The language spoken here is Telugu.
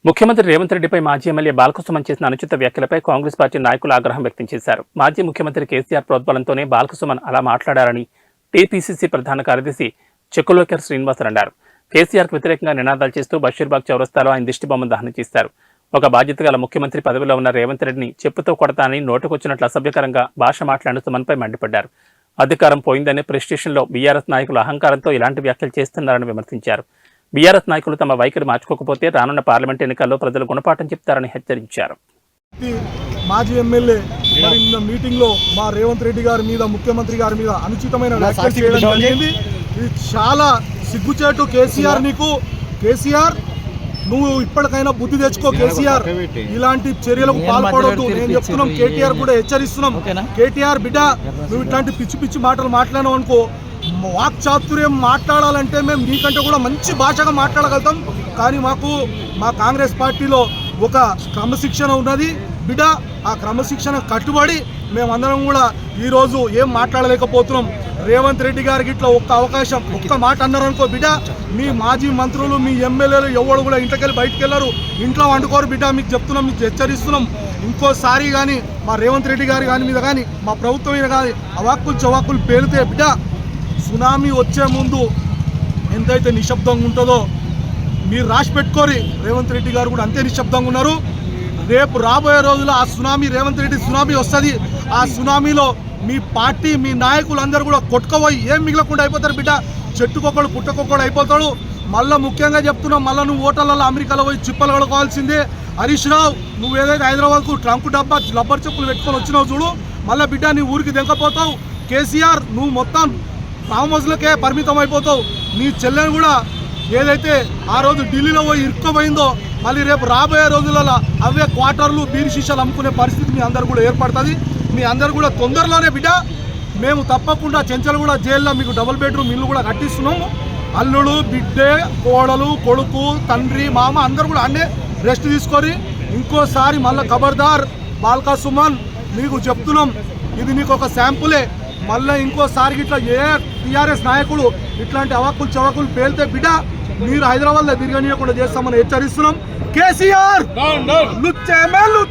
ముఖ్యమంత్రి రేవంత్ రెడ్డిపై మాజీ ఎమ్మెల్యే బాలకసుమన్ చేసిన అనుచిత వ్యాఖ్యలపై కాంగ్రెస్ పార్టీ నాయకులు ఆగ్రహం వ్యక్తం చేశారు. మాజీ ముఖ్యమంత్రి కేసీఆర్ ప్రోద్బలంతోనే బాలకసుమన్ అలా మాట్లాడారని టీపీసీసీ ప్రధాన కార్యదర్శి చెక్కులోకర్ శ్రీనివాసన్ అన్నారు. కేసీఆర్కు వ్యతిరేకంగా నినాదాలు చేస్తూ బషీర్బాగ్ చౌరస్తాలో ఆయన దిష్టిబొమ్మను దహనం చేశారు. ఒక బాధ్యత గల ముఖ్యమంత్రి పదవిలో ఉన్న రేవంత్ రెడ్డిని చెప్పుతో కొడతానని నోటుకొచ్చినట్లు అసభ్యకరంగా భాష మాట్లాడిన సుమన్పై మండిపడ్డారు. అధికారం పోయిందనే ప్రెస్టేషన్లో బీఆర్ఎస్ నాయకులు అహంకారంతో ఇలాంటి వ్యాఖ్యలు చేస్తున్నారని విమర్శించారు. బీఆర్ఎస్ నాయకులు తమ వైఖరి మార్చుకోకపోతే రానున్న పార్లమెంట్ ఎన్నికల్లో ప్రజలు గుణపాఠం చెప్తారని హెచ్చరించారు. మాజీ ఎమ్మెల్యే మరి మీటింగ్ లో మా రేవంత్ రెడ్డి గారి మీద ముఖ్యమంత్రి గారి మీద అనుచితమైన వ్యాఖ్యలు చేయడం జరిగింది. ఇది చాలా సిగ్గుచేటు. కేసీఆర్ నువ్వు ఇప్పటికైనా బుద్ధి తెచ్చుకో. కేసీఆర్ ఇలాంటి చర్యలకు పాల్పడవద్దు. నేను చెప్తున్నాం, కేటీఆర్ కూడా హెచ్చరిస్తున్నాం. కేటీఆర్ బిడ్డ, నువ్వు ఇట్లాంటి పిచ్చి పిచ్చి మాటలు మాట్లాడినావు అనుకో, వాక్చాతుర్యం మాట్లాడాలంటే మేము నీకంటే కూడా మంచి భాషగా మాట్లాడగలుగుతాం. కానీ మా కాంగ్రెస్ పార్టీలో ఒక క్రమశిక్షణ ఉన్నది బిడ్డ. ఆ క్రమశిక్షణ కట్టుబడి మేమందరం కూడా ఈరోజు ఏం మాట్లాడలేకపోతున్నాం. రేవంత్ రెడ్డి గారికి ఇట్లా ఒక్క అవకాశం, ఒక్క మాట అన్నారనుకో బిడ్డ, మీ మాజీ మంత్రులు మీ ఎమ్మెల్యేలు ఎవరు కూడా ఇంట్లోకెళ్ళి బయటకు వెళ్ళరు, ఇంట్లో వండుకోరు బిడ్డ. మీకు చెప్తున్నాం, మీకు హెచ్చరిస్తున్నాం. ఇంకోసారి కానీ మా రేవంత్ రెడ్డి గారి కానీ మీద కానీ మా ప్రభుత్వం మీద కానీ అవాక్కులు చవాక్కులు పేలితే బిడ్డ, సునామీ వచ్చే ముందు ఎంతైతే నిశ్శబ్దంగా ఉంటుందో మీరు రాసి పెట్టుకోరి. రేవంత్ రెడ్డి గారు కూడా అంతే నిశ్శబ్దంగా ఉన్నారు. రేపు రాబోయే రోజుల్లో ఆ సునామీ, రేవంత్ రెడ్డి సునామీ వస్తుంది. ఆ సునామీలో మీ పార్టీ, మీ నాయకులందరూ కూడా కొట్టుకోపోయి ఏం మిగలకుండా అయిపోతారు బిడ్డ. చెట్టుకొక్కడు పుట్టకొక్కడు అయిపోతాడు. మళ్ళీ ముఖ్యంగా చెప్తున్నాం, మళ్ళీ నువ్వు ఓటర్లలో అమెరికాలో పోయి చిప్పలు కడుకోవాల్సిందే. హరీష్ రావు, నువ్వు ఏదైతే హైదరాబాద్కు ట్రంక్ డబ్బా రబ్బర్ చెప్పులు పెట్టుకొని వచ్చినావు చూడు, మళ్ళీ బిడ్డ నీ ఊరికి దెంకపోతావు. కేసీఆర్, నువ్వు మొత్తం ఫామ్ హౌస్లకే పరిమితం అయిపోతావు. నీ చెల్లెని కూడా ఏదైతే ఆ రోజు ఢిల్లీలో పోయి ఇరుక్కుపోయిందో, మళ్ళీ రేపు రాబోయే రోజులలో అవే క్వార్టర్లు, బీర్ శీషాలు అమ్ముకునే పరిస్థితి మీ అందరు కూడా ఏర్పడుతుంది. మీ అందరు కూడా తొందరలోనే బిడ్డ మేము తప్పకుండా చెంచలు కూడా జైల్లో మీకు డబుల్ బెడ్రూమ్ ఇల్లు కూడా కట్టిస్తున్నాము. అల్లుడు, బిడ్డే, కోడలు, కొడుకు, తండ్రి, మామ అందరు కూడా అన్నే రెస్ట్ తీసుకొని ఇంకోసారి మళ్ళీ ఖబర్దార్ బాల్కసుమన్, మీకు చెప్తున్నాం, ఇది నీకు ఒక శాంపులే. మళ్ళీ ఇంకోసారి ఇట్లా ఏ టీఆర్ఎస్ నాయకుడు ఇట్లాంటి అవాక్కులు చవాకులు పేలితే బిడ్డ మీరు హైదరాబాద్లో తిరగనీయకుండా చేస్తామని హెచ్చరిస్తున్నాం. కేసీఆర్